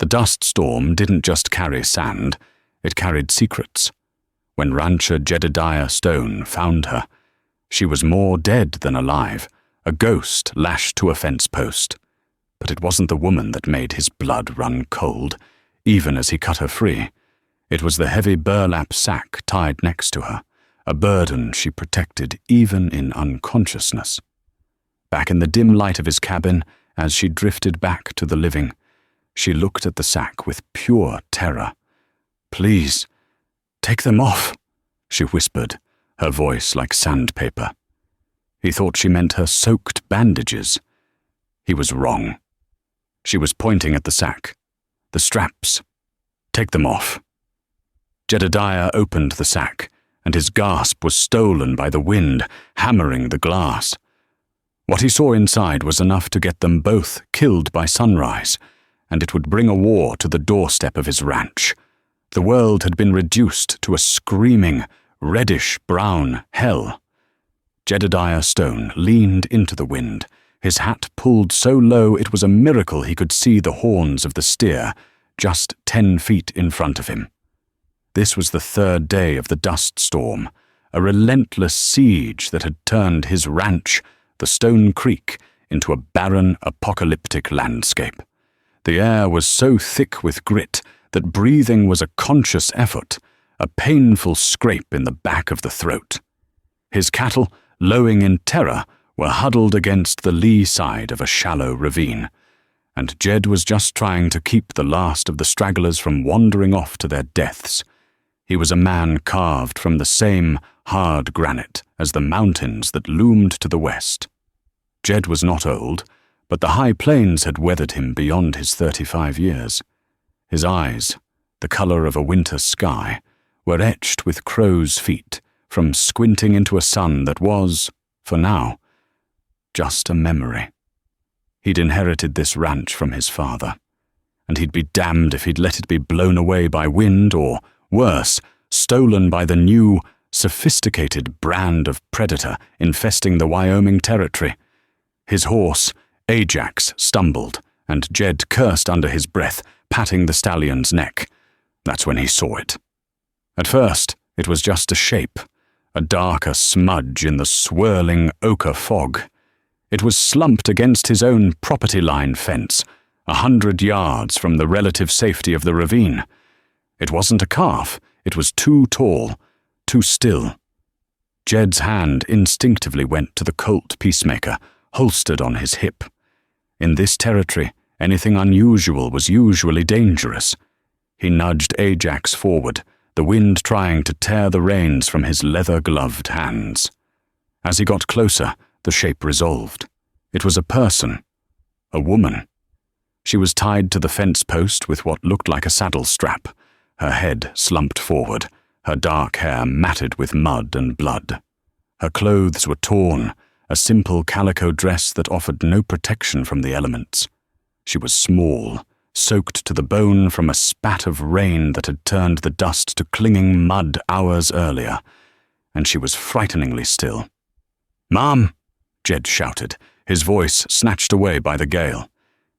dust storm didn't just carry sand, it carried secrets. When rancher Jedediah Stone found her, she was more dead than alive, a ghost lashed to a fence post. But it wasn't the woman that made his blood run cold, even as he cut her free. It was the heavy burlap sack tied next to her, a burden she protected even in unconsciousness. Back in the dim light of his cabin, as she drifted back to the living, she looked at the sack with pure terror. "Please, take them off," she whispered, her voice like sandpaper. He thought she meant her soaked bandages. He was wrong. She was pointing at the sack. "The straps. Take them off." Jedediah opened the sack, and his gasp was stolen by the wind, hammering the glass. What he saw inside was enough to get them both killed by sunrise, and it would bring a war to the doorstep of his ranch. The world had been reduced to a screaming, reddish-brown hell. Jedediah Stone leaned into the wind, his hat pulled so low it was a miracle he could see the horns of the steer just 10 feet in front of him. This was the 3rd day of the dust storm, a relentless siege that had turned his ranch, the Stone Creek, into a barren, apocalyptic landscape. The air was so thick with grit that breathing was a conscious effort, a painful scrape in the back of the throat. His cattle, lowing in terror, were huddled against the lee side of a shallow ravine, and Jed was just trying to keep the last of the stragglers from wandering off to their deaths. He was a man carved from the same hard granite as the mountains that loomed to the west. Jed was not old, but the high plains had weathered him beyond his 35 years. His eyes, the color of a winter sky, were etched with crow's feet from squinting into a sun that was, for now, just a memory. He'd inherited this ranch from his father, and he'd be damned if he'd let it be blown away by wind or, worse, stolen by the new, sophisticated brand of predator infesting the Wyoming territory. His horse, Ajax, stumbled, and Jed cursed under his breath, patting the stallion's neck. That's when he saw it. At first, it was just a shape, a darker smudge in the swirling ochre fog. It was slumped against his own property line fence, 100 yards from the relative safety of the ravine. It wasn't a calf, it was too tall, too still. Jed's hand instinctively went to the Colt Peacemaker, holstered on his hip. In this territory, anything unusual was usually dangerous. He nudged Ajax forward, the wind trying to tear the reins from his leather-gloved hands. As he got closer, the shape resolved. It was a person, a woman. She was tied to the fence post with what looked like a saddle strap, her head slumped forward, her dark hair matted with mud and blood. Her clothes were torn, a simple calico dress that offered no protection from the elements. She was small, soaked to the bone from a spat of rain that had turned the dust to clinging mud hours earlier, and she was frighteningly still. "Mom!" Jed shouted, his voice snatched away by the gale.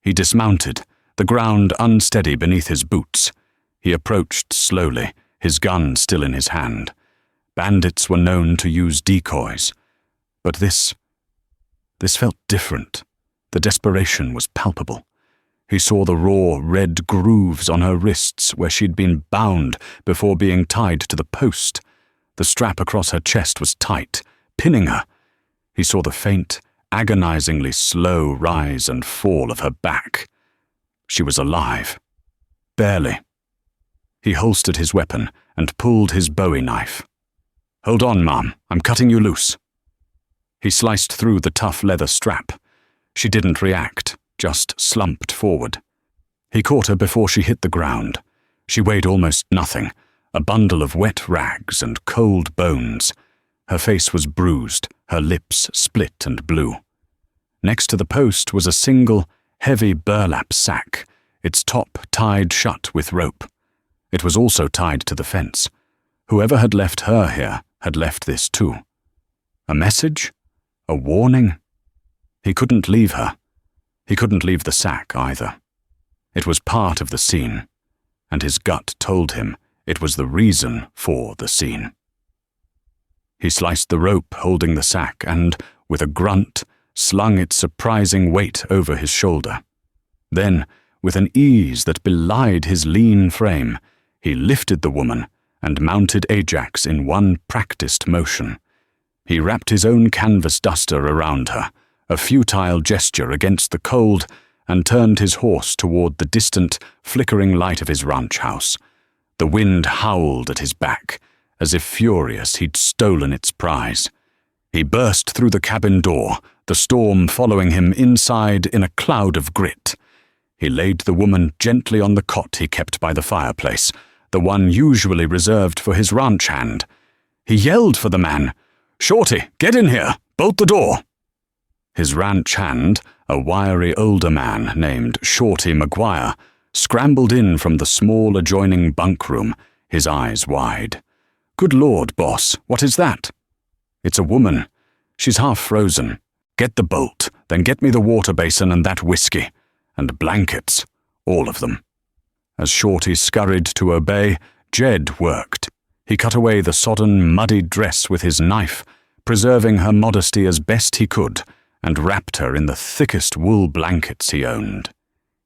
He dismounted, the ground unsteady beneath his boots. He approached slowly, his gun still in his hand. Bandits were known to use decoys, but this felt different. The desperation was palpable. He saw the raw, red grooves on her wrists where she'd been bound before being tied to the post. The strap across her chest was tight, pinning her. He saw the faint, agonizingly slow rise and fall of her back. She was alive. Barely. He holstered his weapon and pulled his bowie knife. "Hold on, Mom. I'm cutting you loose." He sliced through the tough leather strap. She didn't react, just slumped forward. He caught her before she hit the ground. She weighed almost nothing, a bundle of wet rags and cold bones. Her face was bruised, her lips split and blue. Next to the post was a single, heavy burlap sack, its top tied shut with rope. It was also tied to the fence. Whoever had left her here had left this too. A message? A warning? He couldn't leave her. He couldn't leave the sack either. It was part of the scene, and his gut told him it was the reason for the scene. He sliced the rope holding the sack and, with a grunt, slung its surprising weight over his shoulder. Then, with an ease that belied his lean frame, he lifted the woman and mounted Ajax in one practiced motion. He wrapped his own canvas duster around her, a futile gesture against the cold, and turned his horse toward the distant, flickering light of his ranch house. The wind howled at his back, as if furious he'd stolen its prize. He burst through the cabin door, the storm following him inside in a cloud of grit. He laid the woman gently on the cot he kept by the fireplace, the one usually reserved for his ranch hand. He yelled for the man, "Shorty, get in here! Bolt the door!" His ranch hand, a wiry older man named Shorty McGuire, scrambled in from the small adjoining bunk room, his eyes wide. "Good Lord, boss, what is that?" "It's a woman. She's half frozen. Get the bolt, then get me the water basin and that whiskey. And blankets, all of them." As Shorty scurried to obey, Jed worked. He cut away the sodden, muddy dress with his knife, preserving her modesty as best he could, and wrapped her in the thickest wool blankets he owned.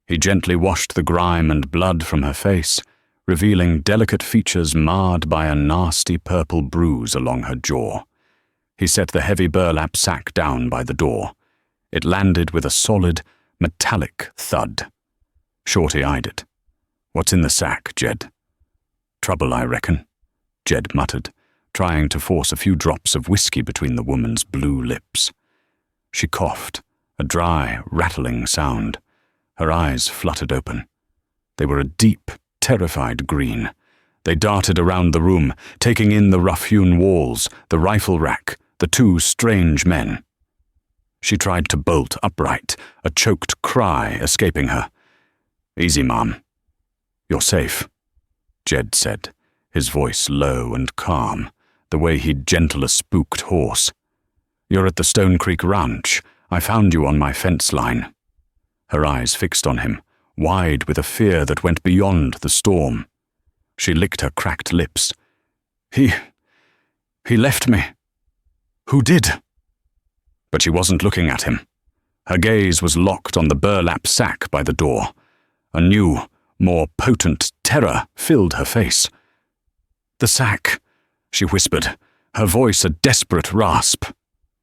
He gently washed the grime and blood from her face, revealing delicate features marred by a nasty purple bruise along her jaw. He set the heavy burlap sack down by the door. It landed with a solid, metallic thud. Shorty eyed it. "What's in the sack, Jed?" "Trouble, I reckon," Jed muttered, trying to force a few drops of whiskey between the woman's blue lips. She coughed, a dry, rattling sound. Her eyes fluttered open. They were a deep, terrified green. They darted around the room, taking in the rough-hewn walls, the rifle rack, the two strange men. She tried to bolt upright, a choked cry escaping her. "Easy, Mom. You're safe," Jed said, his voice low and calm, the way he'd gentle a spooked horse. "You're at the Stone Creek Ranch. I found you on my fence line." Her eyes fixed on him, wide with a fear that went beyond the storm. She licked her cracked lips. He left me." "Who did?" But she wasn't looking at him. Her gaze was locked on the burlap sack by the door. A new, more potent terror filled her face. "The sack," she whispered, her voice a desperate rasp.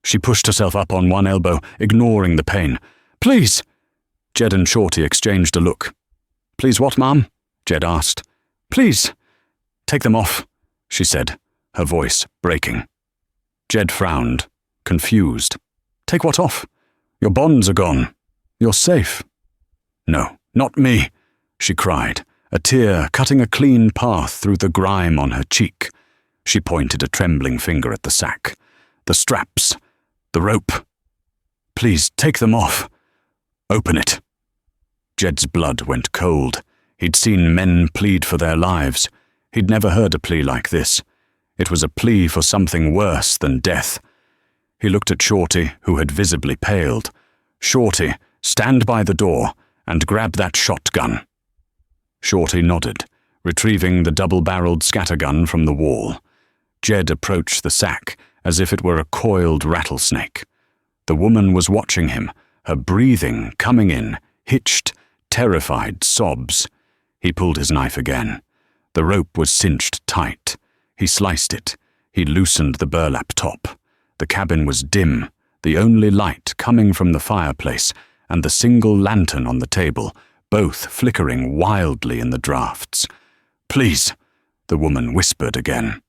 She pushed herself up on one elbow, ignoring the pain. "Please!" Jed and Shorty exchanged a look. "Please what, Mom?" Jed asked. "Please." "Take them off," she said, her voice breaking. Jed frowned, confused. "Take what off? Your bonds are gone. You're safe." "No, not me," she cried, a tear cutting a clean path through the grime on her cheek. She pointed a trembling finger at the sack. "The straps. The rope. Please take them off. Open it." Jed's blood went cold. He'd seen men plead for their lives. He'd never heard a plea like this. It was a plea for something worse than death. He looked at Shorty, who had visibly paled. "Shorty, stand by the door and grab that shotgun." Shorty nodded, retrieving the double-barreled scattergun from the wall. Jed approached the sack as if it were a coiled rattlesnake. The woman was watching him, her breathing coming in, hitched, terrified sobs. He pulled his knife again. The rope was cinched tight. He sliced it. He loosened the burlap top. The cabin was dim, the only light coming from the fireplace and the single lantern on the table, both flickering wildly in the drafts. "Please," the woman whispered again.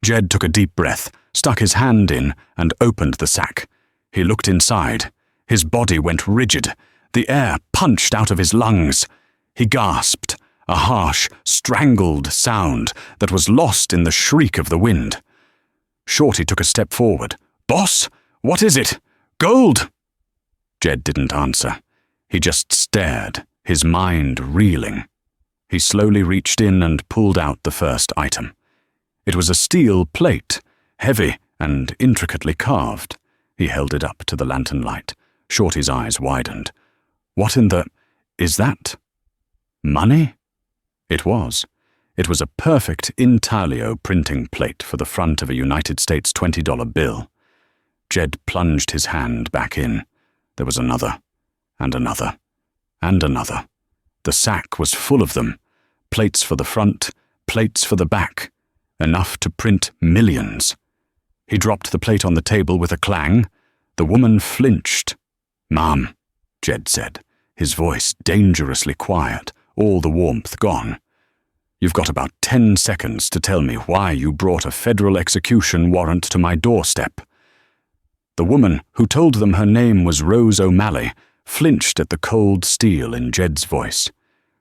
Jed took a deep breath, stuck his hand in, and opened the sack. He looked inside. His body went rigid. The air punched out of his lungs. He gasped, a harsh, strangled sound that was lost in the shriek of the wind. Shorty took a step forward. "Boss, what is it? Gold!" Jed didn't answer. He just stared, his mind reeling. He slowly reached in and pulled out the first item. It was a steel plate, heavy and intricately carved. He held it up to the lantern light. Shorty's eyes widened. "What in the... is that?" Money? It was. It was a perfect intaglio printing plate for the front of a United States $20 bill. Jed plunged his hand back in. There was another, and another, and another. The sack was full of them. Plates for the front, plates for the back. Enough to print millions. He dropped the plate on the table with a clang. The woman flinched. "Ma'am," Jed said, his voice dangerously quiet, all the warmth gone. "You've got about 10 seconds to tell me why you brought a federal execution warrant to my doorstep." The woman, who told them her name was Rose O'Malley, flinched at the cold steel in Jed's voice.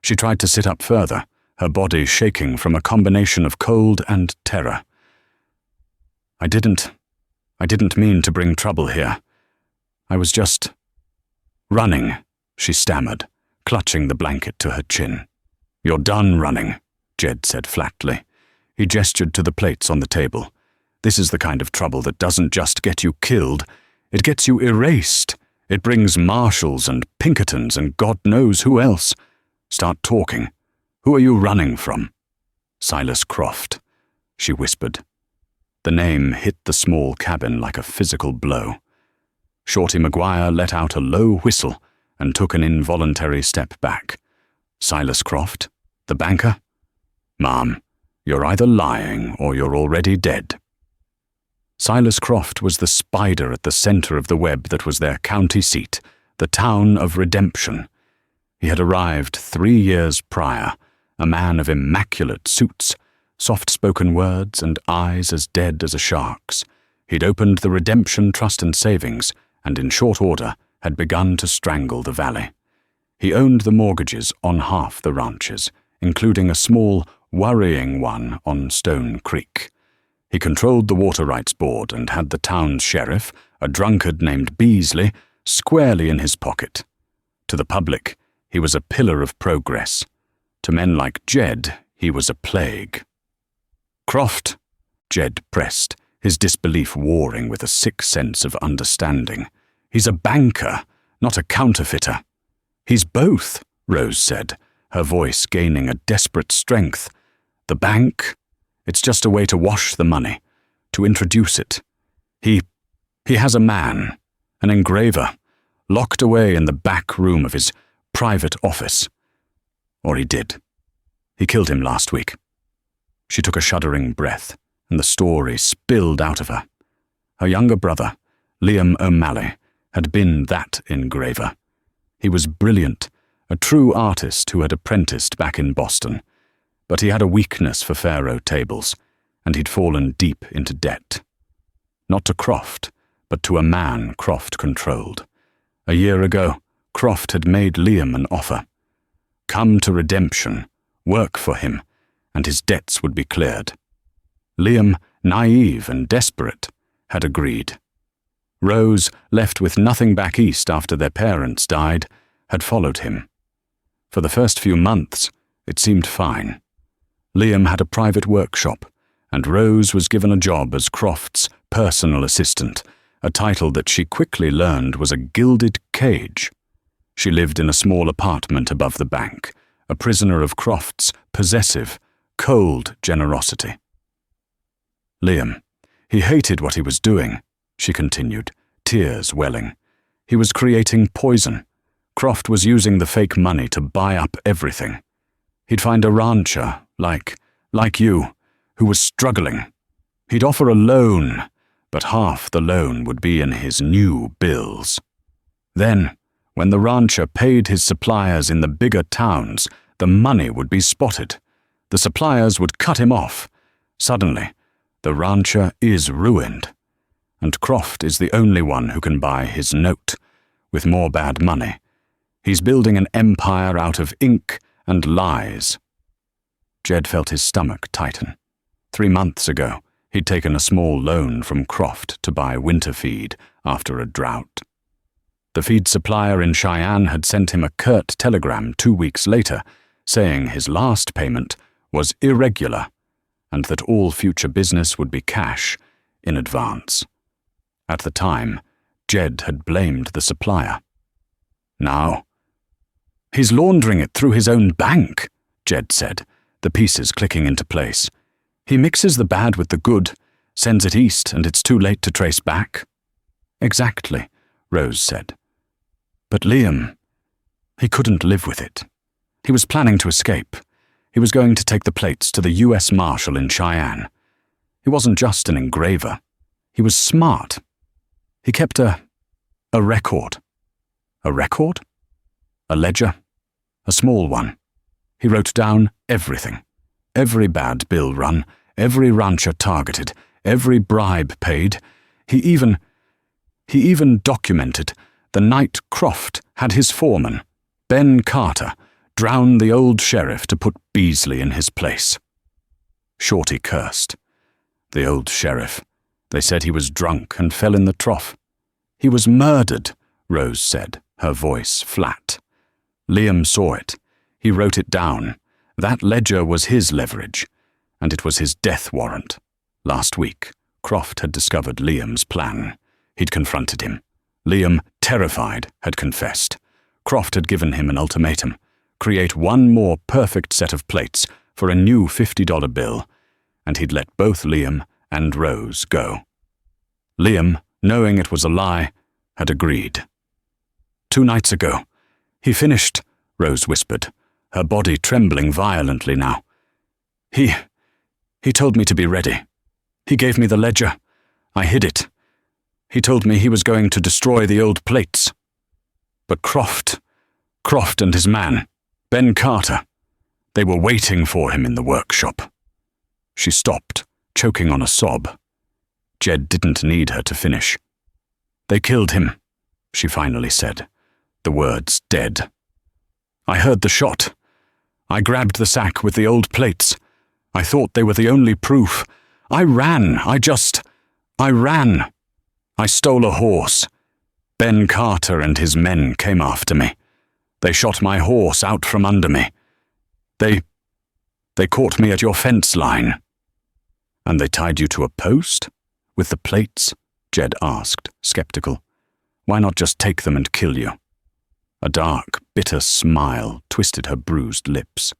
She tried to sit up further, her body shaking from a combination of cold and terror. I didn't mean to bring trouble here. I was just running," she stammered, clutching the blanket to her chin. "You're done running," Jed said flatly. He gestured to the plates on the table. "This is the kind of trouble that doesn't just get you killed, it gets you erased. It brings marshals and Pinkertons and God knows who else. Start talking. Who are you running from?" "Silas Croft," she whispered. The name hit the small cabin like a physical blow. Shorty McGuire let out a low whistle and took an involuntary step back. "Silas Croft? The banker? Ma'am, you're either lying or you're already dead." Silas Croft was the spider at the center of the web that was their county seat, the town of Redemption. He had arrived 3 years prior, a man of immaculate suits, soft-spoken words and eyes as dead as a shark's. He'd opened the Redemption Trust and Savings, and in short order had begun to strangle the valley. He owned the mortgages on half the ranches, including a small, worrying one on Stone Creek. He controlled the Water Rights Board and had the town's sheriff, a drunkard named Beasley, squarely in his pocket. To the public, he was a pillar of progress. To men like Jed, he was a plague. "Croft," Jed pressed, his disbelief warring with a sick sense of understanding. "He's a banker, not a counterfeiter." "He's both," Rose said, her voice gaining a desperate strength. "The bank? It's just a way to wash the money, to introduce it. He has a man, an engraver, locked away in the back room of his private office. Or he did. He killed him last week." She took a shuddering breath, and the story spilled out of her. Her younger brother, Liam O'Malley, had been that engraver. He was brilliant, a true artist who had apprenticed back in Boston, but he had a weakness for faro tables, and he'd fallen deep into debt. Not to Croft, but to a man Croft controlled. A year ago, Croft had made Liam an offer. Come to Redemption, work for him, and his debts would be cleared. Liam, naive and desperate, had agreed. Rose, left with nothing back east after their parents died, had followed him. For the first few months, it seemed fine. Liam had a private workshop, and Rose was given a job as Croft's personal assistant, a title that she quickly learned was a gilded cage. She lived in a small apartment above the bank, a prisoner of Croft's possessive, cold generosity. Liam, he hated what he was doing, she continued, tears welling. He was creating poison. Croft was using the fake money to buy up everything. He'd find a rancher, like you, who was struggling. He'd offer a loan, but half the loan would be in his new bills. Then, when the rancher paid his suppliers in the bigger towns, the money would be spotted. The suppliers would cut him off. Suddenly, the rancher is ruined, and Croft is the only one who can buy his note, with more bad money. He's building an empire out of ink and lies. Jed felt his stomach tighten. 3 months ago, he'd taken a small loan from Croft to buy winter feed after a drought. The feed supplier in Cheyenne had sent him a curt telegram 2 weeks later, saying his last payment was irregular and that all future business would be cash in advance. At the time, Jed had blamed the supplier. Now He's laundering it through his own bank, Jed said, the pieces clicking into place. He mixes the bad with the good, sends it east, and it's too late to trace back. Exactly, Rose said. But Liam, he couldn't live with it. He was planning to escape. He was going to take the plates to the U.S. Marshal in Cheyenne. He wasn't just an engraver. He was smart. He kept a record. A record? A ledger? A small one. He wrote down everything. Every bad bill run, every rancher targeted, every bribe paid. He even documented the night Croft had his foreman, Ben Carter, drown the old sheriff to put Beasley in his place. Shorty cursed. The old sheriff. They said he was drunk and fell in the trough. He was murdered, Rose said, her voice flat. Liam saw it. He wrote it down. That ledger was his leverage, and it was his death warrant. Last week, Croft had discovered Liam's plan. He'd confronted him. Liam, terrified, had confessed. Croft had given him an ultimatum. Create one more perfect set of plates for a new $50 bill, and he'd let both Liam and Rose go. Liam, knowing it was a lie, had agreed. 2 nights ago, he finished, Rose whispered, her body trembling violently now. He told me to be ready. He gave me the ledger. I hid it. He told me he was going to destroy the old plates. But Croft and his man, Ben Carter, they were waiting for him in the workshop. She stopped, choking on a sob. Jed didn't need her to finish. They killed him, she finally said, the words dead. I heard the shot. I grabbed the sack with the old plates. I thought they were the only proof. I ran. I stole a horse. Ben Carter and his men came after me. They shot my horse out from under me. They caught me at your fence line. And they tied you to a post? With the plates? Jed asked, skeptical. Why not just take them and kill you? A dark, bitter smile twisted her bruised lips.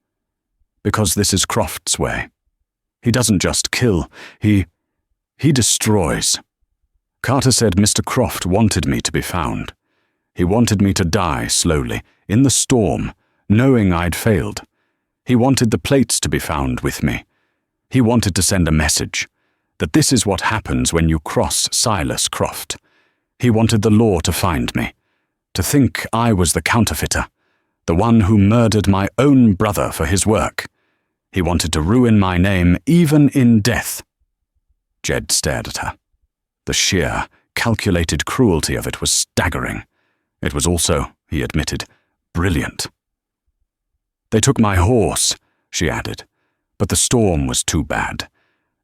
Because this is Croft's way. He doesn't just kill, he destroys. Carter said Mr. Croft wanted me to be found. He wanted me to die slowly, in the storm, knowing I'd failed. He wanted the plates to be found with me. He wanted to send a message, that this is what happens when you cross Silas Croft. He wanted the law to find me, to think I was the counterfeiter, the one who murdered my own brother for his work. He wanted to ruin my name even in death. Jed stared at her. The sheer, calculated cruelty of it was staggering. It was also, he admitted, brilliant. They took my horse, she added, but the storm was too bad.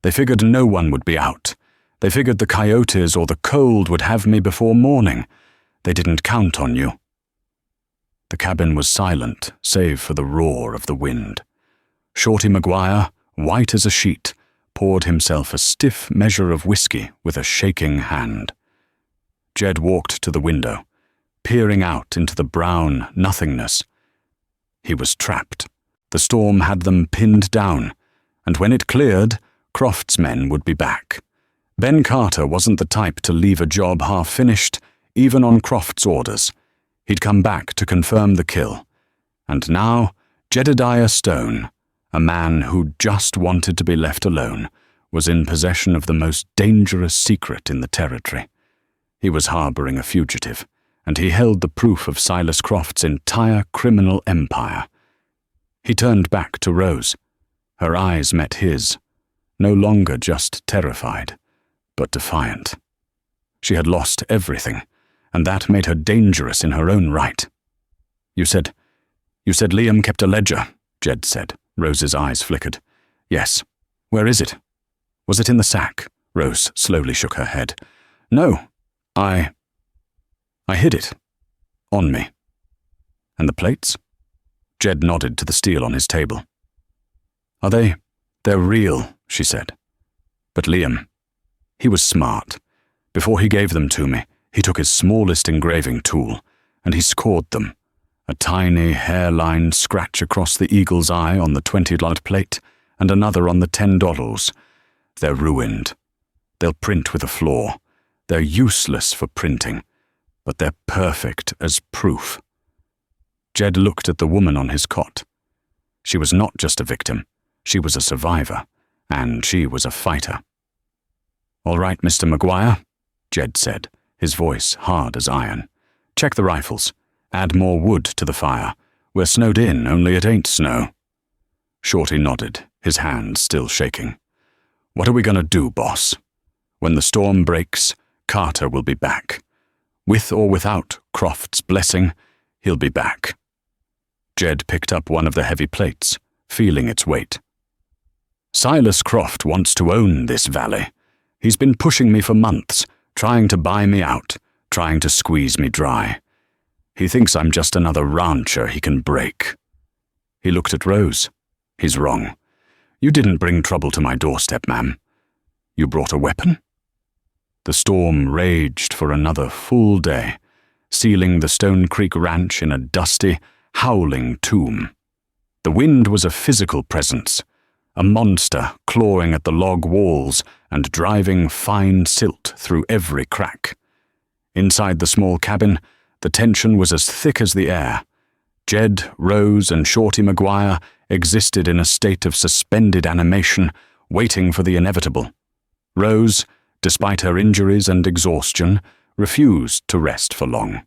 They figured no one would be out. They figured the coyotes or the cold would have me before morning. They didn't count on you. The cabin was silent, save for the roar of the wind. Shorty Maguire, white as a sheet, poured himself a stiff measure of whiskey with a shaking hand. Jed walked to the window, peering out into the brown nothingness. He was trapped. The storm had them pinned down, and when it cleared, Croft's men would be back. Ben Carter wasn't the type to leave a job half-finished, even on Croft's orders. He'd come back to confirm the kill. And now, Jedediah Stone, a man who just wanted to be left alone, was in possession of the most dangerous secret in the territory. He was harboring a fugitive, and he held the proof of Silas Croft's entire criminal empire. He turned back to Rose. Her eyes met his, no longer just terrified, but defiant. She had lost everything, and that made her dangerous in her own right. You said Liam kept a ledger, Jed said. Rose's eyes flickered. Yes. Where is it? Was it in the sack? Rose slowly shook her head. No. I hid it. On me. And the plates? Jed nodded to the steel on his table. They're real, she said. But Liam, he was smart. Before he gave them to me, he took his smallest engraving tool, and he scored them. A tiny hairline scratch across the eagle's eye on the $20 plate, and another on the $10. They're ruined. They'll print with a flaw. They're useless for printing, but they're perfect as proof. Jed looked at the woman on his cot. She was not just a victim. She was a survivor, and she was a fighter. "All right, Mr. Maguire," Jed said, his voice hard as iron. "Check the rifles. Add more wood to the fire. We're snowed in, only it ain't snow." Shorty nodded, his hands still shaking. "What are we gonna do, boss? When the storm breaks, Carter will be back. With or without Croft's blessing, he'll be back." Jed picked up one of the heavy plates, feeling its weight. "Silas Croft wants to own this valley. He's been pushing me for months, trying to buy me out, trying to squeeze me dry. He thinks I'm just another rancher he can break." He looked at Rose. "He's wrong. You didn't bring trouble to my doorstep, ma'am. You brought a weapon?" The storm raged for another full day, sealing the Stone Creek Ranch in a dusty, howling tomb. The wind was a physical presence, a monster clawing at the log walls and driving fine silt through every crack. Inside the small cabin, the tension was as thick as the air. Jed, Rose, and Shorty Maguire existed in a state of suspended animation, waiting for the inevitable. Rose, despite her injuries and exhaustion, refused to rest for long.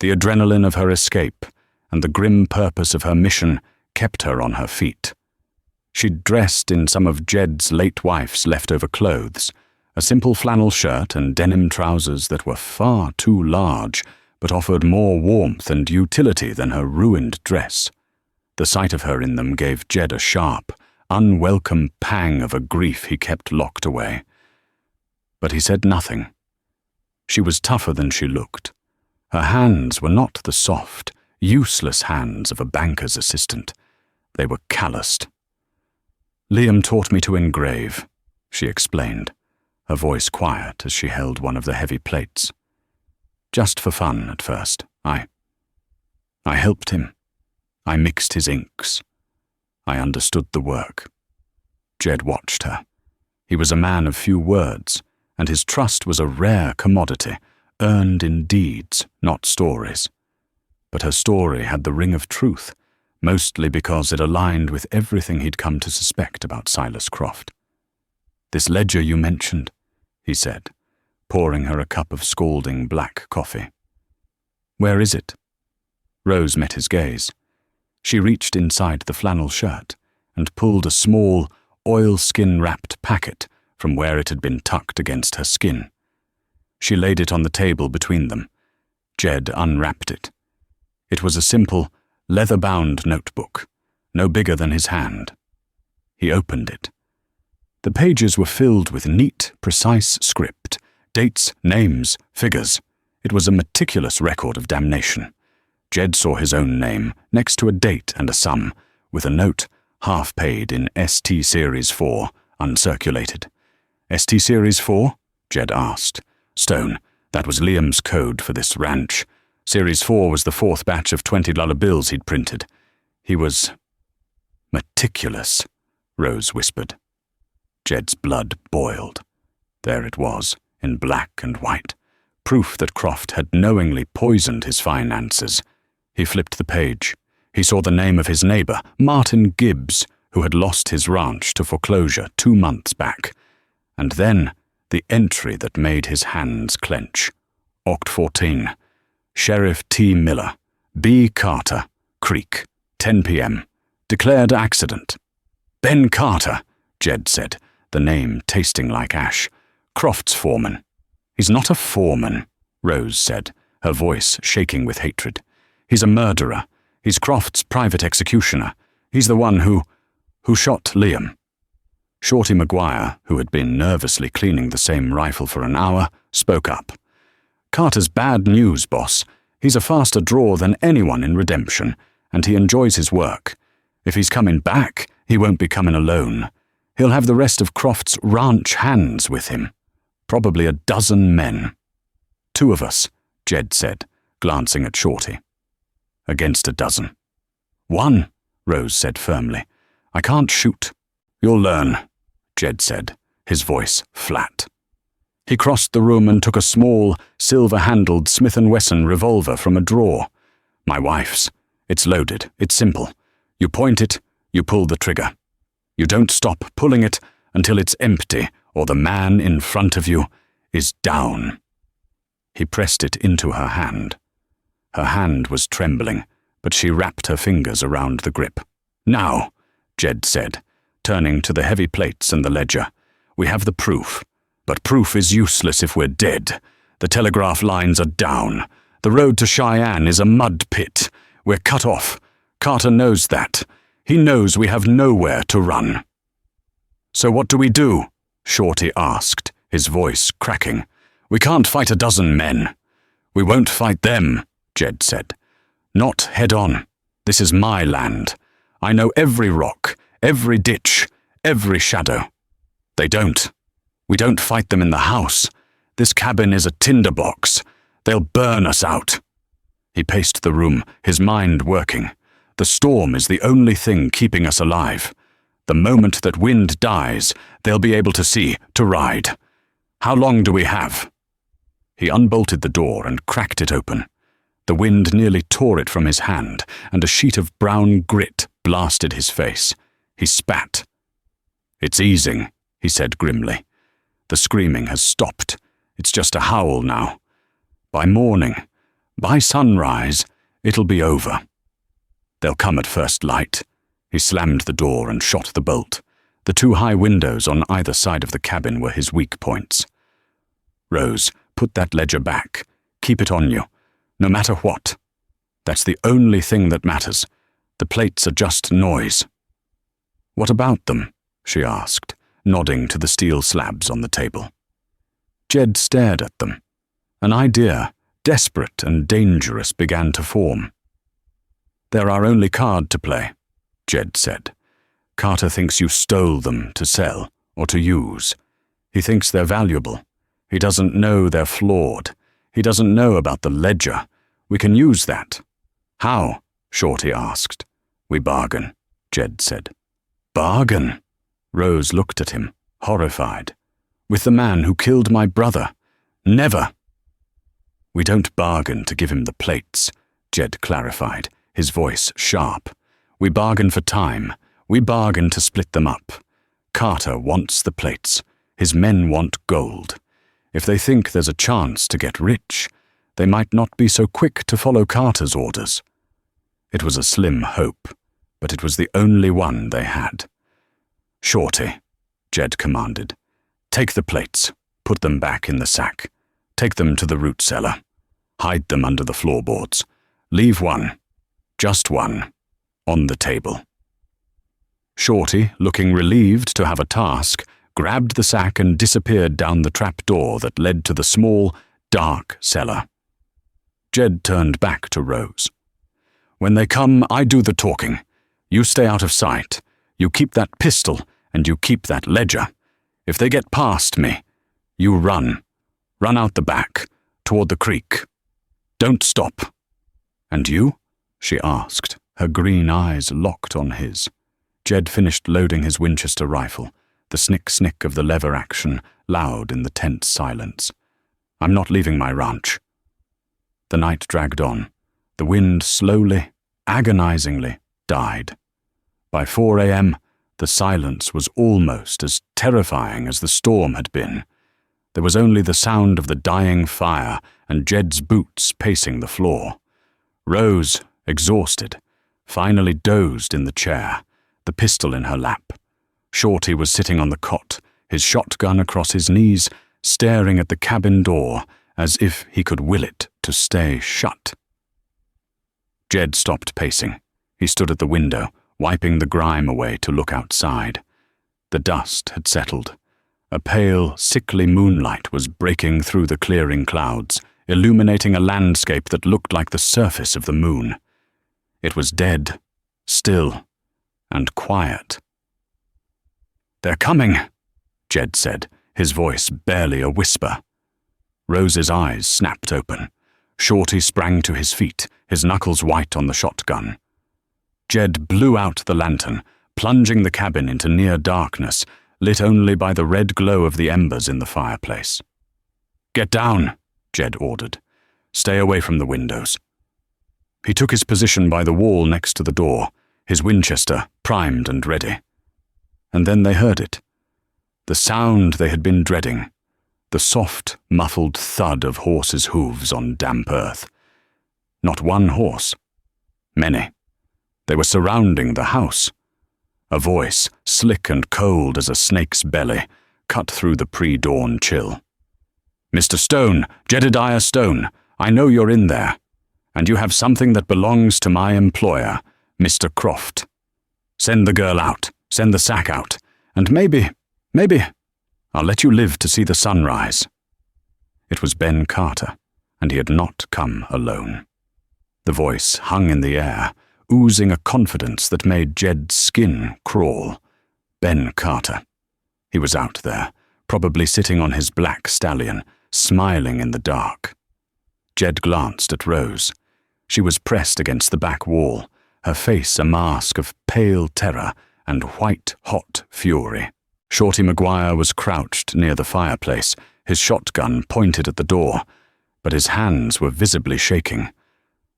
The adrenaline of her escape and the grim purpose of her mission kept her on her feet. She'd dressed in some of Jed's late wife's leftover clothes, a simple flannel shirt and denim trousers that were far too large, but offered more warmth and utility than her ruined dress. The sight of her in them gave Jed a sharp, unwelcome pang of a grief he kept locked away. But he said nothing. She was tougher than she looked. Her hands were not the soft, useless hands of a banker's assistant. They were calloused. "Liam taught me to engrave," she explained, her voice quiet as she held one of the heavy plates. "Just for fun at first. I helped him. I mixed his inks. I understood the work." Jed watched her. He was a man of few words, and his trust was a rare commodity, earned in deeds, not stories. But her story had the ring of truth, mostly because it aligned with everything he'd come to suspect about Silas Croft. "This ledger you mentioned," he said, pouring her a cup of scalding black coffee. "Where is it?" Rose met his gaze. She reached inside the flannel shirt and pulled a small, oilskin-wrapped packet from where it had been tucked against her skin. She laid it on the table between them. Jed unwrapped it. It was a simple, leather-bound notebook, no bigger than his hand. He opened it. The pages were filled with neat, precise script, dates, names, figures. It was a meticulous record of damnation. Jed saw his own name next to a date and a sum, with a note, half paid in ST Series 4, uncirculated. "ST Series 4? Jed asked. "Stone, that was Liam's code for this ranch. Series 4 was the fourth batch of $20 bills he'd printed. He was meticulous," Rose whispered. Jed's blood boiled. There it was, in black and white, proof that Croft had knowingly poisoned his finances. He flipped the page. He saw the name of his neighbor, Martin Gibbs, who had lost his ranch to foreclosure 2 months back. And then the entry that made his hands clench. Oct 14. Sheriff T. Miller, B. Carter, Creek, 10 p.m. Declared accident. "Ben Carter," Jed said, the name tasting like ash. "Croft's foreman." "He's not a foreman," Rose said, her voice shaking with hatred. "He's a murderer. He's Croft's private executioner. He's the one who shot Liam." Shorty Maguire, who had been nervously cleaning the same rifle for an hour, spoke up. "Carter's bad news, boss. He's a faster draw than anyone in Redemption, and he enjoys his work. If he's coming back, he won't be coming alone. He'll have the rest of Croft's ranch hands with him. Probably a dozen men." "2 of us," Jed said, glancing at Shorty. against a dozen. "One," Rose said firmly. "I can't shoot." "You'll learn," Jed said, his voice flat. He crossed the room and took a small, silver-handled Smith & Wesson revolver from a drawer. "My wife's. It's loaded. It's simple. You point it, you pull the trigger. You don't stop pulling it until it's empty or the man in front of you is down." He pressed it into her hand. Her hand was trembling, but she wrapped her fingers around the grip. "Now," Jed said, turning to the heavy plates and the ledger, "we have the proof. But proof is useless if we're dead. The telegraph lines are down. The road to Cheyenne is a mud pit. We're cut off. Carter knows that. He knows we have nowhere to run." "So what do we do?" Shorty asked, his voice cracking. "We can't fight a dozen men." "We won't fight them," Jed said. "Not head on. This is my land. I know every rock, every ditch, every shadow. They don't. We don't fight them in the house. This cabin is a tinderbox. They'll burn us out." He paced the room, his mind working. "The storm is the only thing keeping us alive. The moment that wind dies, they'll be able to see to ride. How long do we have?" He unbolted the door and cracked it open. The wind nearly tore it from his hand, and a sheet of brown grit blasted his face. He spat. "It's easing," he said grimly. "The screaming has stopped. It's just a howl now. By morning, by sunrise, it'll be over. They'll come at first light." He slammed the door and shot the bolt. The two high windows on either side of the cabin were his weak points. "Rose, put that ledger back. Keep it on you, no matter what. That's the only thing that matters. The plates are just noise." "What about them?" she asked, nodding to the steel slabs on the table. Jed stared at them. An idea, desperate and dangerous, began to form. "They're our only card to play," Jed said. "Carter thinks you stole them to sell or to use. He thinks they're valuable. He doesn't know they're flawed. He doesn't know about the ledger. We can use that." "How?" Shorty asked. "We bargain," Jed said. "Bargain?" Rose looked at him, horrified. "With the man who killed my brother? Never!" "We don't bargain to give him the plates," Jed clarified, his voice sharp. "We bargain for time. We bargain to split them up. Carter wants the plates. His men want gold. If they think there's a chance to get rich, they might not be so quick to follow Carter's orders." It was a slim hope, but it was the only one they had. "Shorty," Jed commanded, "take the plates. Put them back in the sack. Take them to the root cellar. Hide them under the floorboards. Leave one, just one, on the table." Shorty, looking relieved to have a task, grabbed the sack and disappeared down the trap-door that led to the small, dark cellar. Jed turned back to Rose. "When they come, I do the talking. You stay out of sight. You keep that pistol, and you keep that ledger. If they get past me, you run. Run out the back, toward the creek. Don't stop." "And you?" she asked, her green eyes locked on his. Jed finished loading his Winchester rifle, the snick-snick of the lever action loud in the tense silence. "I'm not leaving my ranch." The night dragged on. The wind slowly, agonizingly, died. By 4 a.m., the silence was almost as terrifying as the storm had been. There was only the sound of the dying fire and Jed's boots pacing the floor. Rose, exhausted, finally dozed in the chair, the pistol in her lap. Shorty was sitting on the cot, his shotgun across his knees, staring at the cabin door as if he could will it to stay shut. Jed stopped pacing. He stood at the window, wiping the grime away to look outside. The dust had settled. A pale, sickly moonlight was breaking through the clearing clouds, illuminating a landscape that looked like the surface of the moon. It was dead, still, and quiet. "They're coming," Jed said, his voice barely a whisper. Rose's eyes snapped open. Shorty sprang to his feet, his knuckles white on the shotgun. Jed blew out the lantern, plunging the cabin into near darkness, lit only by the red glow of the embers in the fireplace. "Get down," Jed ordered. "Stay away from the windows." He took his position by the wall next to the door, his Winchester primed and ready. And then they heard it. The sound they had been dreading. The soft, muffled thud of horses' hooves on damp earth. Not one horse. Many. They were surrounding the house. A voice, slick and cold as a snake's belly, cut through the pre-dawn chill. "Mr. Stone, Jedediah Stone, I know you're in there, and you have something that belongs to my employer, Mr. Croft. Send the girl out, send the sack out, and maybe, I'll let you live to see the sunrise." It was Ben Carter, and he had not come alone. The voice hung in the air, oozing a confidence that made Jed's skin crawl. Ben Carter. He was out there, probably sitting on his black stallion, smiling in the dark. Jed glanced at Rose. She was pressed against the back wall, her face a mask of pale terror and white-hot fury. Shorty Maguire was crouched near the fireplace, his shotgun pointed at the door, but his hands were visibly shaking.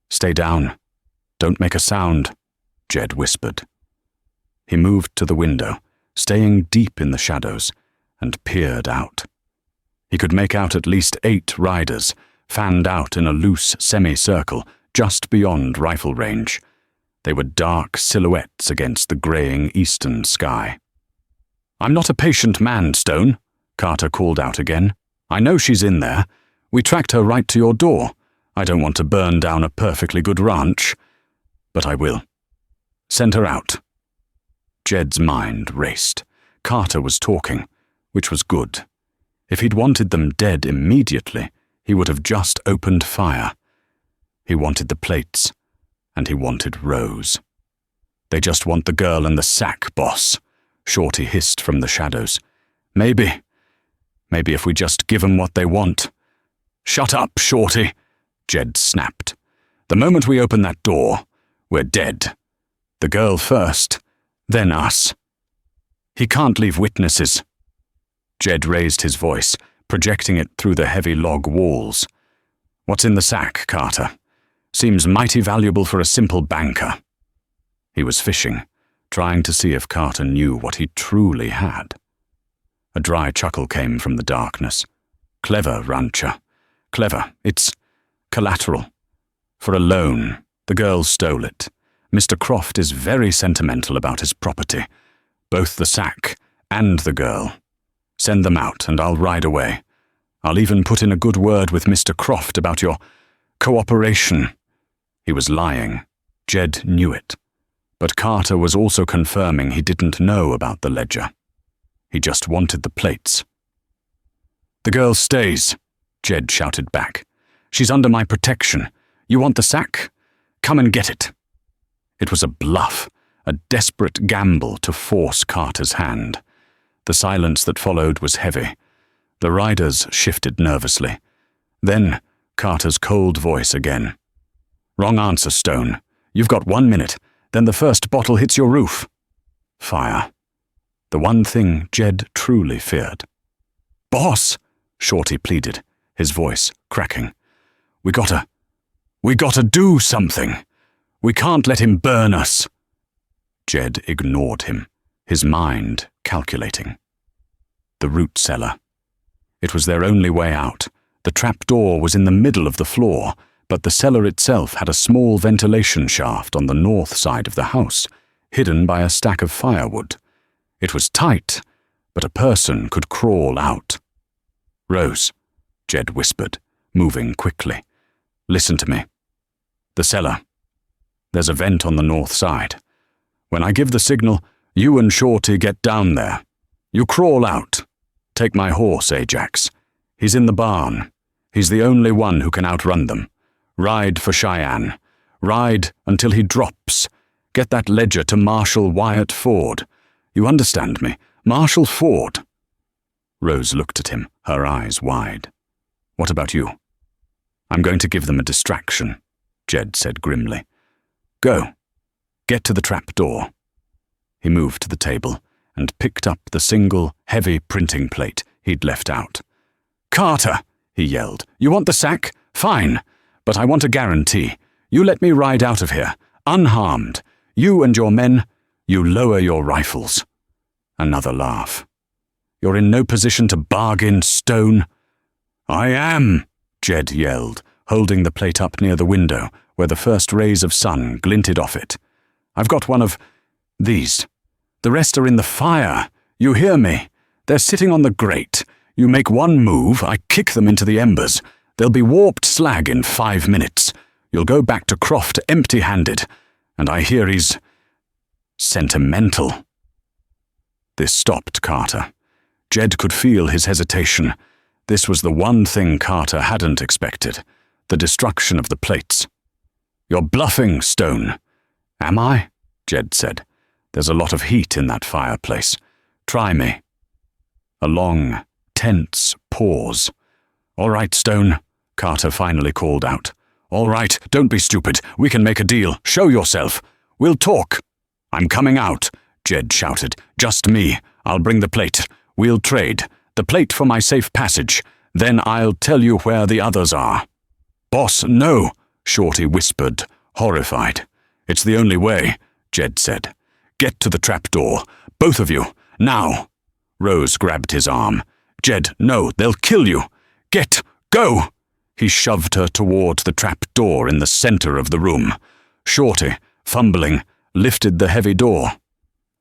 "Stay down. Don't make a sound," Jed whispered. He moved to the window, staying deep in the shadows, and peered out. He could make out at least 8 riders, fanned out in a loose semicircle just beyond rifle range. They were dark silhouettes against the greying eastern sky. "I'm not a patient man, Stone," Carter called out again. "I know she's in there. We tracked her right to your door. I don't want to burn down a perfectly good ranch, but I will. Send her out." Jed's mind raced. Carter was talking, which was good. If he'd wanted them dead immediately, he would have just opened fire. He wanted the plates, and he wanted Rose. "They just want the girl and the sack, boss," Shorty hissed from the shadows. Maybe if we just give 'em what they want." "Shut up, Shorty," Jed snapped. "The moment we open that door, we're dead. The girl first, then us. He can't leave witnesses." Jed raised his voice, projecting it through the heavy log walls. "What's in the sack, Carter? Seems mighty valuable for a simple banker." He was fishing, trying to see if Carter knew what he truly had. A dry chuckle came from the darkness. "Clever, rancher. Clever. It's collateral. For a loan. The girl stole it. Mr. Croft is very sentimental about his property. Both the sack and the girl. Send them out and I'll ride away. I'll even put in a good word with Mr. Croft about your cooperation." He was lying. Jed knew it. But Carter was also confirming he didn't know about the ledger. He just wanted the plates. "The girl stays," Jed shouted back. "She's under my protection. You want the sack? Come and get it." It was a bluff, a desperate gamble to force Carter's hand. The silence that followed was heavy. The riders shifted nervously. Then Carter's cold voice again. "Wrong answer, Stone. You've got 1 minute. Then the first bottle hits your roof." Fire. The one thing Jed truly feared. "Boss," Shorty pleaded, his voice cracking. We gotta do something. We can't let him burn us." Jed ignored him, his mind calculating. The root cellar. It was their only way out. The trap door was in the middle of the floor, but the cellar itself had a small ventilation shaft on the north side of the house, hidden by a stack of firewood. It was tight, but a person could crawl out. "Rose," Jed whispered, moving quickly. "Listen to me. The cellar. There's a vent on the north side. When I give the signal, you and Shorty get down there. You crawl out. Take my horse, Ajax. He's in the barn. He's the only one who can outrun them. Ride for Cheyenne. Ride until he drops. Get that ledger to Marshal Wyatt Ford. You understand me? Marshal Ford." Rose looked at him, her eyes wide. "What about you?" I'm going to give them a distraction, Jed said grimly. Go. Get to the trap door. He moved to the table and picked up the single, heavy printing plate he'd left out. Carter, he yelled. You want the sack? Fine. But I want a guarantee. You let me ride out of here, unharmed. You and your men, you lower your rifles. Another laugh. You're in no position to bargain, Stone. I am, Jed yelled, holding the plate up near the window where the first rays of sun glinted off it. I've got one of these. The rest are in the fire. You hear me? They're sitting on the grate. You make one move, I kick them into the embers. They'll be warped slag in 5 minutes. You'll go back to Croft empty-handed. And I hear he's sentimental. This stopped Carter. Jed could feel his hesitation. This was the one thing Carter hadn't expected, the destruction of the plates. You're bluffing, Stone. Am I? Jed said. There's a lot of heat in that fireplace. Try me. A long, tense pause. All right, Stone, Carter finally called out. All right, don't be stupid. We can make a deal. Show yourself. We'll talk. I'm coming out, Jed shouted. Just me. I'll bring the plate. We'll trade. The plate for my safe passage. Then I'll tell you where the others are. Boss, no, Shorty whispered, horrified. It's the only way, Jed said. Get to the trapdoor. Both of you. Now. Rose grabbed his arm. Jed, no, they'll kill you. Get. Go. He shoved her toward the trapdoor in the center of the room. Shorty, fumbling, lifted the heavy door.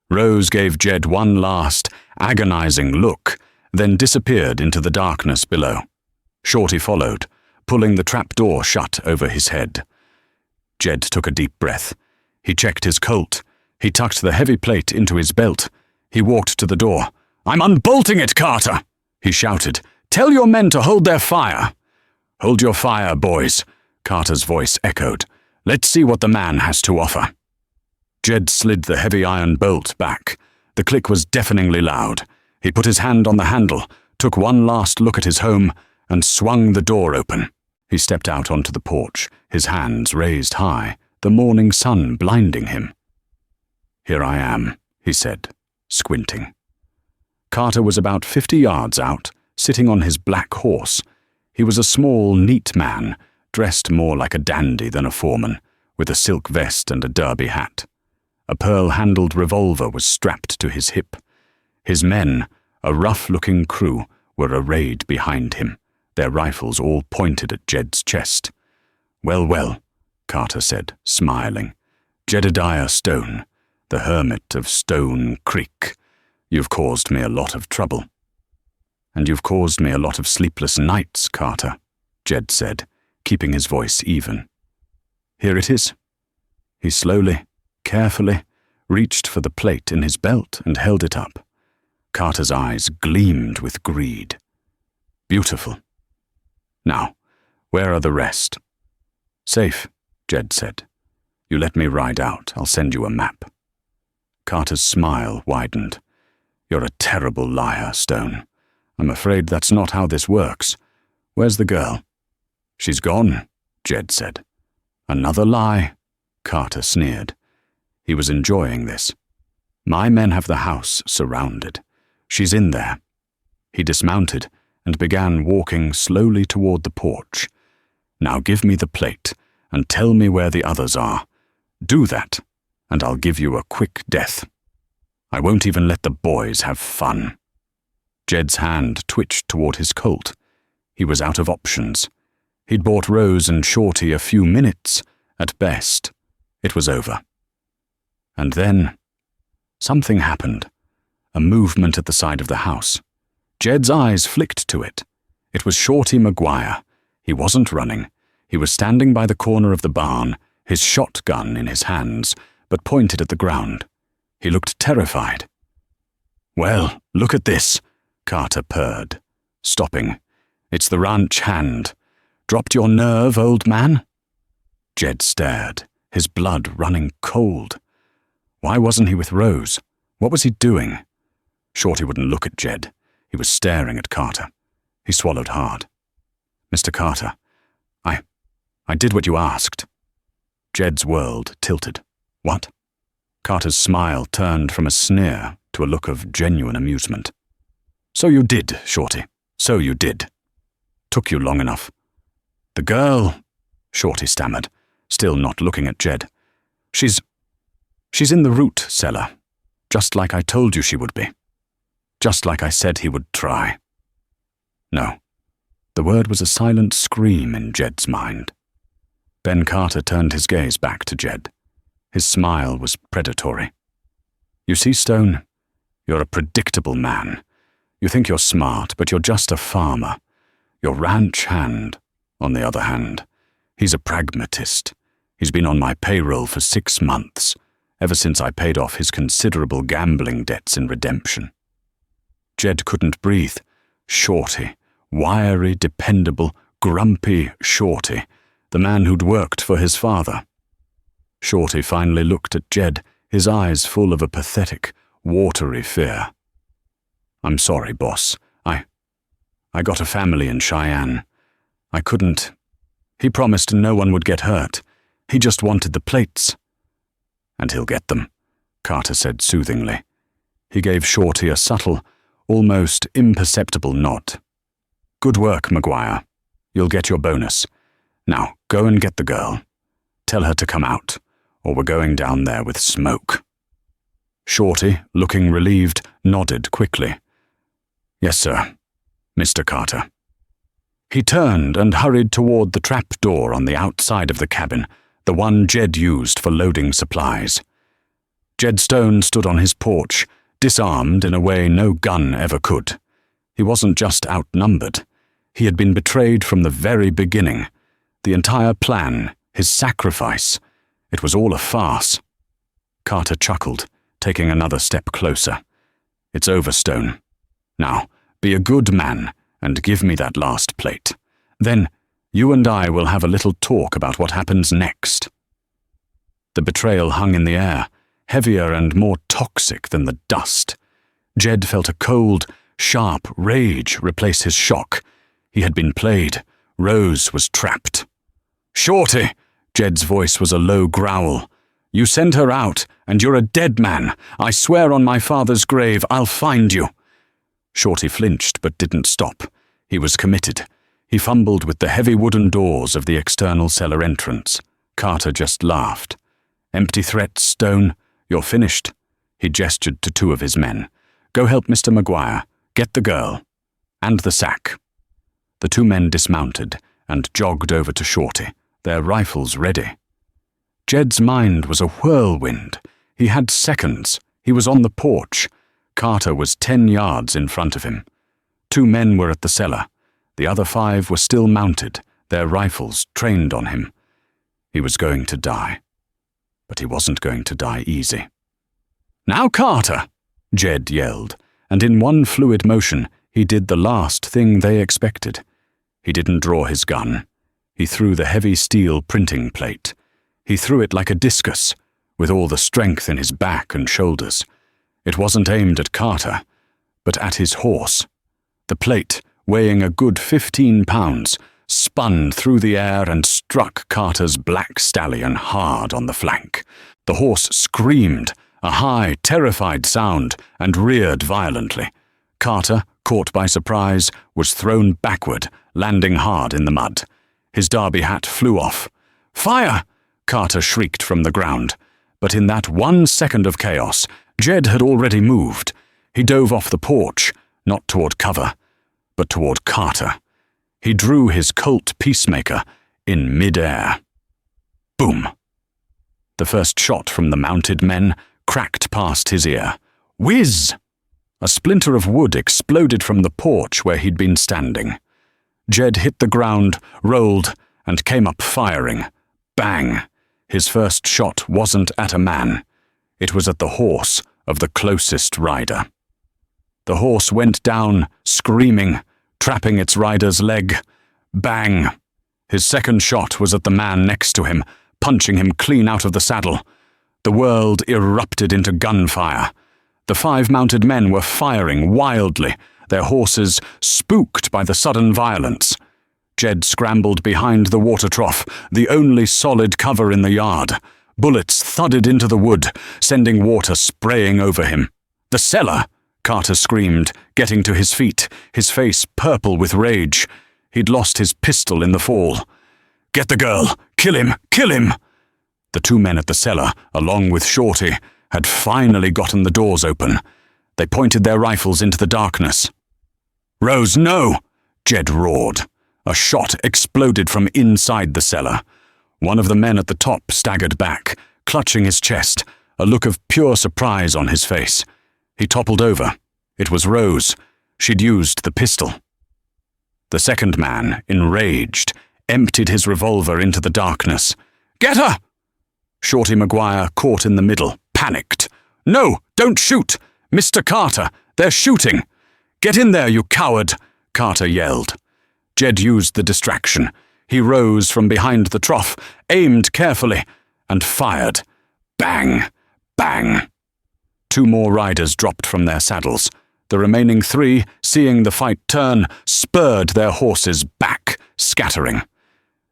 Rose gave Jed one last, agonizing look, then disappeared into the darkness below. Shorty followed, pulling the trapdoor shut over his head. Jed took a deep breath. He checked his Colt. He tucked the heavy plate into his belt. He walked to the door. I'm unbolting it, Carter, he shouted. Tell your men to hold their fire. Hold your fire, boys, Carter's voice echoed. Let's see what the man has to offer. Jed slid the heavy iron bolt back. The click was deafeningly loud. He put his hand on the handle, took one last look at his home, and swung the door open. He stepped out onto the porch, his hands raised high, the morning sun blinding him. Here I am, he said, squinting. Carter was about 50 yards out, sitting on his black horse. He was a small, neat man, dressed more like a dandy than a foreman, with a silk vest and a derby hat. A pearl-handled revolver was strapped to his hip. His men, a rough-looking crew, were arrayed behind him, their rifles all pointed at Jed's chest. Well, well, Carter said, smiling. Jedediah Stone, the hermit of Stone Creek. You've caused me a lot of trouble. And you've caused me a lot of sleepless nights, Carter, Jed said, keeping his voice even. Here it is. He slowly, carefully, reached for the plate in his belt and held it up. Carter's eyes gleamed with greed. Beautiful. Now, where are the rest? Safe, Jed said. You let me ride out. I'll send you a map. Carter's smile widened. You're a terrible liar, Stone. I'm afraid that's not how this works. Where's the girl? She's gone, Jed said. Another lie, Carter sneered. He was enjoying this. My men have the house surrounded. She's in there. He dismounted and began walking slowly toward the porch. Now give me the plate and tell me where the others are. Do that, and I'll give you a quick death. I won't even let the boys have fun. Jed's hand twitched toward his Colt. He was out of options. He'd bought Rose and Shorty a few minutes, at best. It was over. And then, something happened. A movement at the side of the house. Jed's eyes flicked to it. It was Shorty Maguire. He wasn't running. He was standing by the corner of the barn, his shotgun in his hands, but pointed at the ground. He looked terrified. Well, look at this, Carter purred, stopping. It's the ranch hand. Dropped your nerve, old man? Jed stared, his blood running cold. Why wasn't he with Rose? What was he doing? Shorty wouldn't look at Jed. He was staring at Carter. He swallowed hard. Mr. Carter, I did what you asked. Jed's world tilted. What? Carter's smile turned from a sneer to a look of genuine amusement. So you did, Shorty. So you did. Took you long enough. The girl, Shorty stammered, still not looking at Jed. She's in the root cellar, just like I told you she would be. Just like I said he would try. No. The word was a silent scream in Jed's mind. Ben Carter turned his gaze back to Jed. His smile was predatory. You see, Stone, you're a predictable man. You think you're smart, but you're just a farmer. Your ranch hand, on the other hand, he's a pragmatist. He's been on my payroll for 6 months, ever since I paid off his considerable gambling debts in redemption. Jed couldn't breathe. Shorty, wiry, dependable, grumpy Shorty, the man who'd worked for his father. Shorty finally looked at Jed, his eyes full of a pathetic, watery fear. I'm sorry, boss. I got a family in Cheyenne. I couldn't. He promised no one would get hurt. He just wanted the plates. And he'll get them, Carter said soothingly. He gave Shorty a subtle, almost imperceptible nod. Good work, Maguire. You'll get your bonus. Now, go and get the girl. Tell her to come out, or we're going down there with smoke. Shorty, looking relieved, nodded quickly. Yes, sir, Mr. Carter. He turned and hurried toward the trap door on the outside of the cabin, the one Jed used for loading supplies. Jed Stone stood on his porch, disarmed in a way no gun ever could. He wasn't just outnumbered. He had been betrayed from the very beginning. The entire plan, his sacrifice, it was all a farce. Carter chuckled, taking another step closer. It's over, Stone. Now, be a good man and give me that last plate. Then, you and I will have a little talk about what happens next. The betrayal hung in the air, heavier and more toxic than the dust. Jed felt a cold, sharp rage replace his shock. He had been played. Rose was trapped. Shorty! Jed's voice was a low growl. You sent her out, and you're a dead man. I swear on my father's grave, I'll find you. Shorty flinched but didn't stop. He was committed. He fumbled with the heavy wooden doors of the external cellar entrance. Carter just laughed. Empty threats, Stone. You're finished. He gestured to 2 of his men. Go help Mr. Maguire. Get the girl. And the sack. The 2 men dismounted and jogged over to Shorty, their rifles ready. Jed's mind was a whirlwind. He had seconds. He was on the porch. Carter was 10 yards in front of him. 2 men were at the cellar. The other 5 were still mounted, their rifles trained on him. He was going to die. But he wasn't going to die easy. Now, Carter! Jed yelled, and in one fluid motion, he did the last thing they expected. He didn't draw his gun. He threw the heavy steel printing plate. He threw it like a discus, with all the strength in his back and shoulders. It wasn't aimed at Carter, but at his horse. The plate, weighing a good 15 pounds, spun through the air and struck Carter's black stallion hard on the flank. The horse screamed, a high, terrified sound, and reared violently. Carter, caught by surprise, was thrown backward, landing hard in the mud. His derby hat flew off. Fire! Carter shrieked from the ground. But in that 1 second of chaos, Jed had already moved. He dove off the porch, not toward cover, but toward Carter. He drew his Colt Peacemaker in mid-air. Boom! The first shot from the mounted men cracked past his ear. Whiz! A splinter of wood exploded from the porch where he'd been standing. Jed hit the ground, rolled, and came up firing. Bang! His first shot wasn't at a man. It was at the horse of the closest rider. The horse went down, screaming, trapping its rider's leg. Bang! His second shot was at the man next to him, punching him clean out of the saddle. The world erupted into gunfire. The 5 mounted men were firing wildly, their horses spooked by the sudden violence. Jed scrambled behind the water trough, the only solid cover in the yard. Bullets thudded into the wood, sending water spraying over him. "The cellar!" Carter screamed, getting to his feet, his face purple with rage. He'd lost his pistol in the fall. "Get the girl! Kill him! Kill him!" The two men at the cellar, along with Shorty, had finally gotten the doors open. They pointed their rifles into the darkness. "Rose, no!" Jed roared. A shot exploded from inside the cellar. One of the men at the top staggered back, clutching his chest, a look of pure surprise on his face. He toppled over. It was Rose. She'd used the pistol. The second man, enraged, emptied his revolver into the darkness. "Get her!" Shorty Maguire, caught in the middle, panicked. "No, don't shoot! Mr. Carter, they're shooting! Get in there, you coward!" Carter yelled. Jed used the distraction. He rose from behind the trough, aimed carefully, and fired. Bang! Bang! Two more riders dropped from their saddles. The remaining three, seeing the fight turn, spurred their horses back, scattering.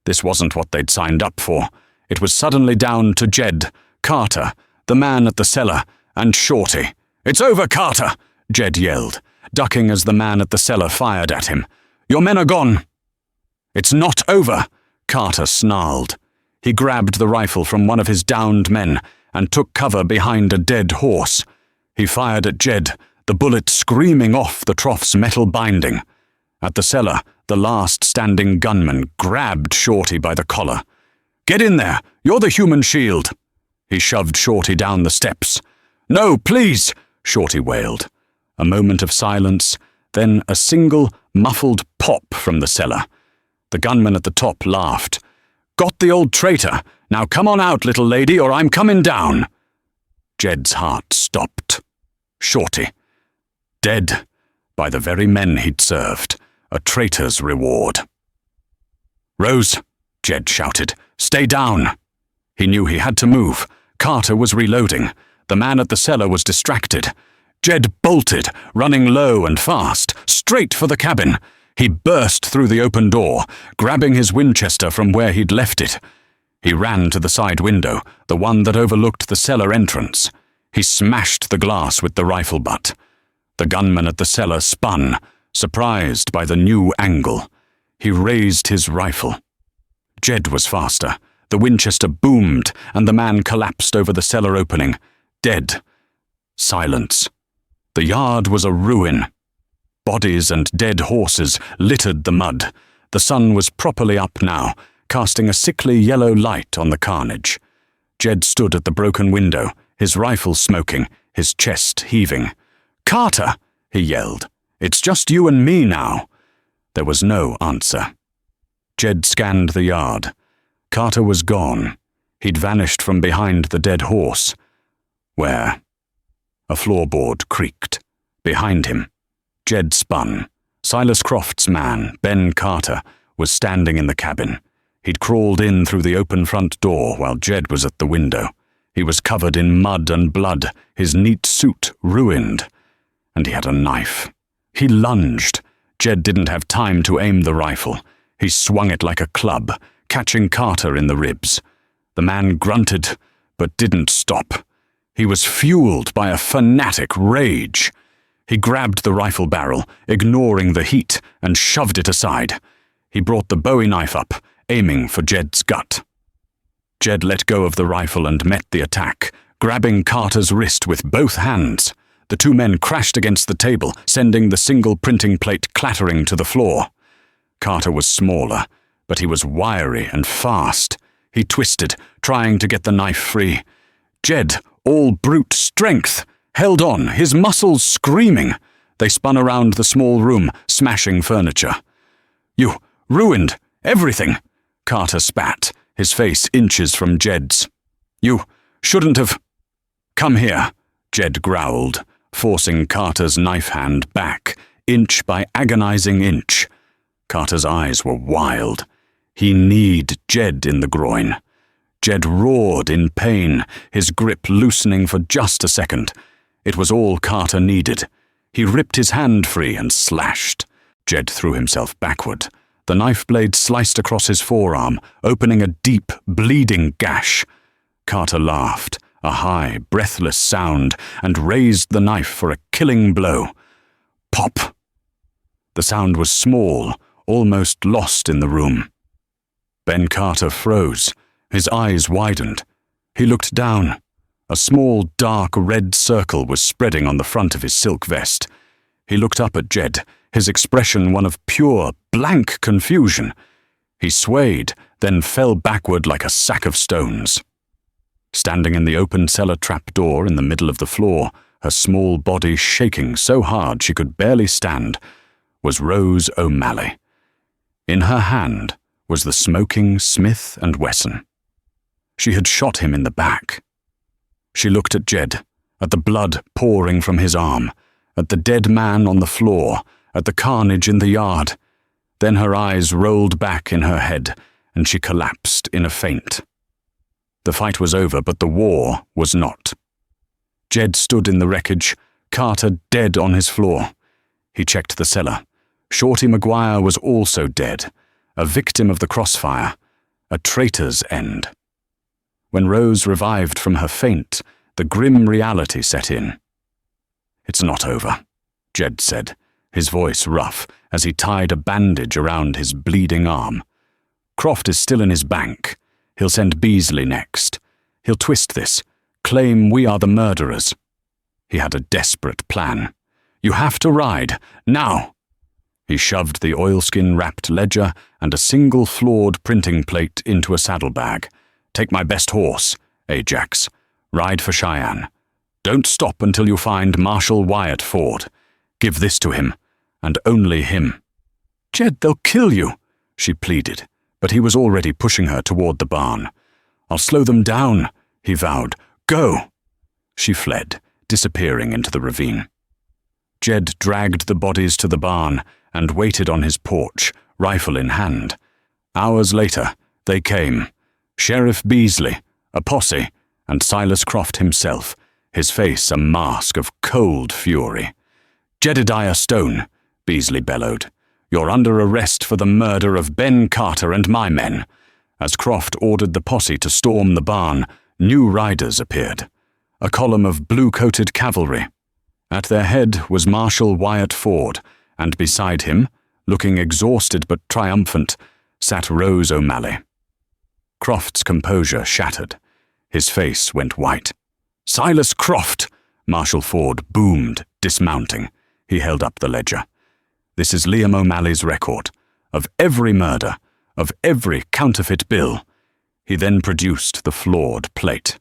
This wasn't what they'd signed up for. It was suddenly down to Jed, Carter, the man at the cellar, and Shorty. "It's over, Carter!" Jed yelled, ducking as the man at the cellar fired at him. "Your men are gone!" "It's not over!" Carter snarled. He grabbed the rifle from one of his downed men and took cover behind a dead horse. He fired at Jed, the bullet screaming off the trough's metal binding. At the cellar, the last standing gunman grabbed Shorty by the collar. "Get in there! You're the human shield!" He shoved Shorty down the steps. "No, please!" Shorty wailed. A moment of silence, then a single, muffled pop from the cellar. The gunman at the top laughed. "Got the old traitor! Now come on out, little lady, or I'm coming down!" Jed's heart stopped. Shorty. Dead by the very men he'd served. A traitor's reward. "Rose," Jed shouted, "stay down!" He knew he had to move. Carter was reloading. The man at the cellar was distracted. Jed bolted, running low and fast, straight for the cabin. He burst through the open door, grabbing his Winchester from where he'd left it. He ran to the side window, the one that overlooked the cellar entrance. He smashed the glass with the rifle butt. The gunman at the cellar spun, surprised by the new angle. He raised his rifle. Jed was faster. The Winchester boomed, and the man collapsed over the cellar opening, dead. Silence. The yard was a ruin. Bodies and dead horses littered the mud. The sun was properly up now, casting a sickly yellow light on the carnage. Jed stood at the broken window, his rifle smoking, his chest heaving. "Carter!" he yelled. "It's just you and me now." There was no answer. Jed scanned the yard. Carter was gone. He'd vanished from behind the dead horse. Where? A floorboard creaked. Behind him, Jed spun. Silas Croft's man, Ben Carter, was standing in the cabin. He'd crawled in through the open front door while Jed was at the window. He was covered in mud and blood, his neat suit ruined. And he had a knife. He lunged. Jed didn't have time to aim the rifle. He swung it like a club, catching Carter in the ribs. The man grunted, but didn't stop. He was fueled by a fanatic rage. He grabbed the rifle barrel, ignoring the heat, and shoved it aside. He brought the Bowie knife up, aiming for Jed's gut. Jed let go of the rifle and met the attack, grabbing Carter's wrist with both hands. The two men crashed against the table, sending the single printing plate clattering to the floor. Carter was smaller, but he was wiry and fast. He twisted, trying to get the knife free. Jed, all brute strength, held on, his muscles screaming. They spun around the small room, smashing furniture. "You ruined everything," Carter spat, his face inches from Jed's. "You shouldn't have—" "Come here," Jed growled, forcing Carter's knife hand back, inch by agonizing inch. Carter's eyes were wild. He kneed Jed in the groin. Jed roared in pain, his grip loosening for just a second. It was all Carter needed. He ripped his hand free and slashed. Jed threw himself backward. The knife blade sliced across his forearm, opening a deep, bleeding gash. Carter laughed, a high, breathless sound, and raised the knife for a killing blow. Pop! The sound was small, almost lost in the room. Ben Carter froze. His eyes widened. He looked down. A small, dark red circle was spreading on the front of his silk vest. He looked up at Jed, his expression one of pure, blank confusion. He swayed, then fell backward like a sack of stones. Standing in the open cellar trapdoor in the middle of the floor, her small body shaking so hard she could barely stand, was Rose O'Malley. In her hand was the smoking Smith & Wesson. She had shot him in the back. She looked at Jed, at the blood pouring from his arm, at the dead man on the floor, at the carnage in the yard. Then her eyes rolled back in her head, and she collapsed in a faint. The fight was over, but the war was not. Jed stood in the wreckage, Carter dead on his floor. He checked the cellar. Shorty Maguire was also dead, a victim of the crossfire, a traitor's end. When Rose revived from her faint, the grim reality set in. "It's not over," Jed said, his voice rough as he tied a bandage around his bleeding arm. "Croft is still in his bank. He'll send Beasley next. He'll twist this, claim we are the murderers." He had a desperate plan. "You have to ride, now!" He shoved the oilskin-wrapped ledger and a single flawed printing plate into a saddlebag. "Take my best horse, Ajax. Ride for Cheyenne. Don't stop until you find Marshal Wyatt Ford. Give this to him, and only him." "Jed, they'll kill you," she pleaded, but he was already pushing her toward the barn. "I'll slow them down," he vowed. "Go!" She fled, disappearing into the ravine. Jed dragged the bodies to the barn and waited on his porch, rifle in hand. Hours later, they came. Sheriff Beasley, a posse, and Silas Croft himself, his face a mask of cold fury. "Jedediah Stone," Beasley bellowed, "you're under arrest for the murder of Ben Carter and my men." As Croft ordered the posse to storm the barn, new riders appeared, a column of blue-coated cavalry. At their head was Marshal Wyatt Ford, and beside him, looking exhausted but triumphant, sat Rose O'Malley. Croft's composure shattered. His face went white. "Silas Croft!" Marshal Ford boomed, dismounting. He held up the ledger. "This is Liam O'Malley's record, of every murder, of every counterfeit bill." He then produced the flawed plate.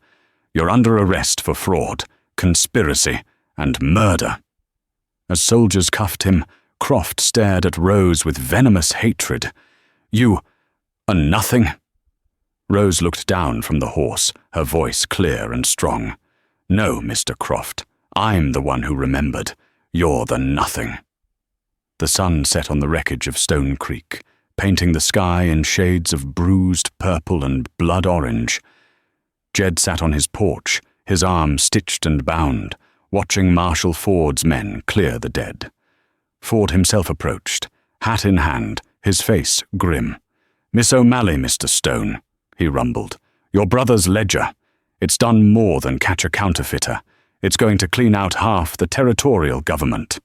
"You're under arrest for fraud, conspiracy, and murder." As soldiers cuffed him, Croft stared at Rose with venomous hatred. "You are nothing." Rose looked down from the horse, her voice clear and strong. "No, Mr. Croft, I'm the one who remembered. You're the nothing." The sun set on the wreckage of Stone Creek, painting the sky in shades of bruised purple and blood orange. Jed sat on his porch, his arm stitched and bound, watching Marshal Ford's men clear the dead. Ford himself approached, hat in hand, his face grim. "Miss O'Malley, Mr. Stone," he rumbled. "Your brother's ledger. It's done more than catch a counterfeiter. It's going to clean out half the territorial government."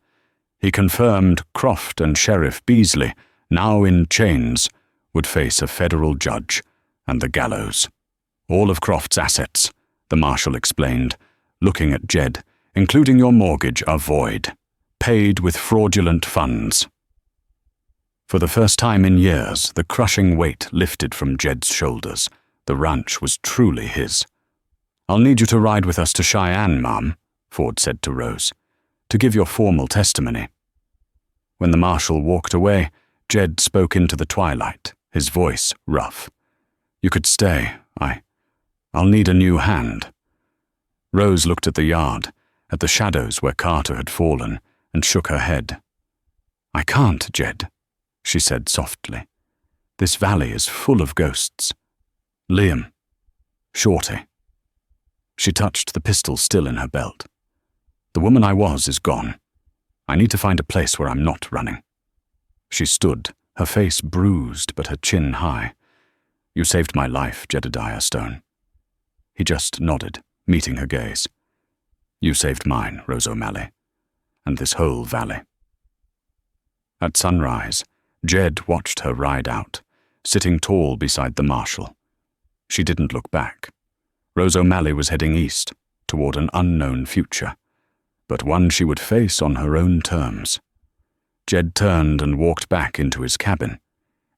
He confirmed Croft and Sheriff Beasley, now in chains, would face a federal judge and the gallows. "All of Croft's assets," the marshal explained, looking at Jed, "including your mortgage, are void, paid with fraudulent funds." For the first time in years, the crushing weight lifted from Jed's shoulders. The ranch was truly his. "I'll need you to ride with us to Cheyenne, Ma'am," Ford said to Rose, "to give your formal testimony." When the marshal walked away, Jed spoke into the twilight, his voice rough. "You could stay. I'll need a new hand." Rose looked at the yard, at the shadows where Carter had fallen, and shook her head. "I can't, Jed," she said softly. "This valley is full of ghosts. Liam. Shorty." She touched the pistol still in her belt. "The woman I was is gone. I need to find a place where I'm not running." She stood, her face bruised but her chin high. "You saved my life, Jedediah Stone." He just nodded, meeting her gaze. "You saved mine, Rose O'Malley, and this whole valley." At sunrise, Jed watched her ride out, sitting tall beside the marshal. She didn't look back. Rose O'Malley was heading east, toward an unknown future, but one she would face on her own terms. Jed turned and walked back into his cabin.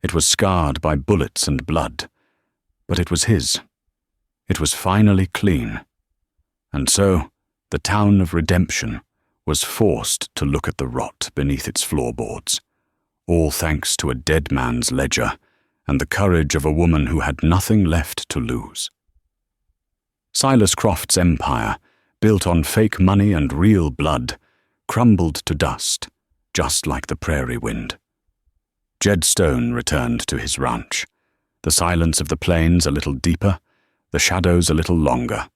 It was scarred by bullets and blood, but it was his. It was finally clean. And so, the town of redemption was forced to look at the rot beneath its floorboards, all thanks to a dead man's ledger and the courage of a woman who had nothing left to lose. Silas Croft's empire, built on fake money and real blood, crumbled to dust, just like the prairie wind. Jed Stone returned to his ranch, the silence of the plains a little deeper, the shadows a little longer,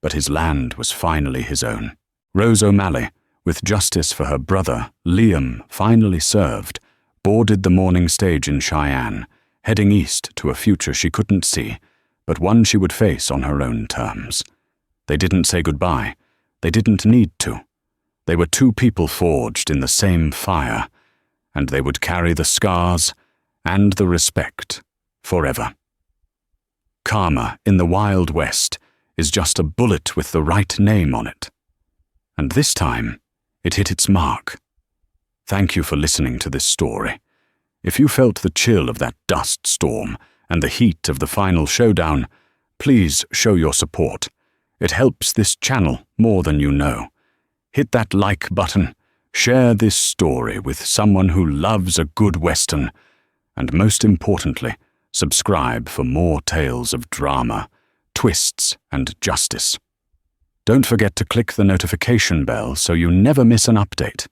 but his land was finally his own. Rose O'Malley, with justice for her brother, Liam, finally served, boarded the morning stage in Cheyenne, heading east to a future she couldn't see, but one she would face on her own terms. They didn't say goodbye. They didn't need to. They were two people forged in the same fire, and they would carry the scars and the respect forever. Karma in the Wild West is just a bullet with the right name on it. And this time, it hit its mark. Thank you for listening to this story. If you felt the chill of that dust storm and the heat of the final showdown, please show your support. It helps this channel more than you know. Hit that like button, share this story with someone who loves a good Western, and most importantly, subscribe for more tales of drama, twists, and justice. Don't forget to click the notification bell so you never miss an update.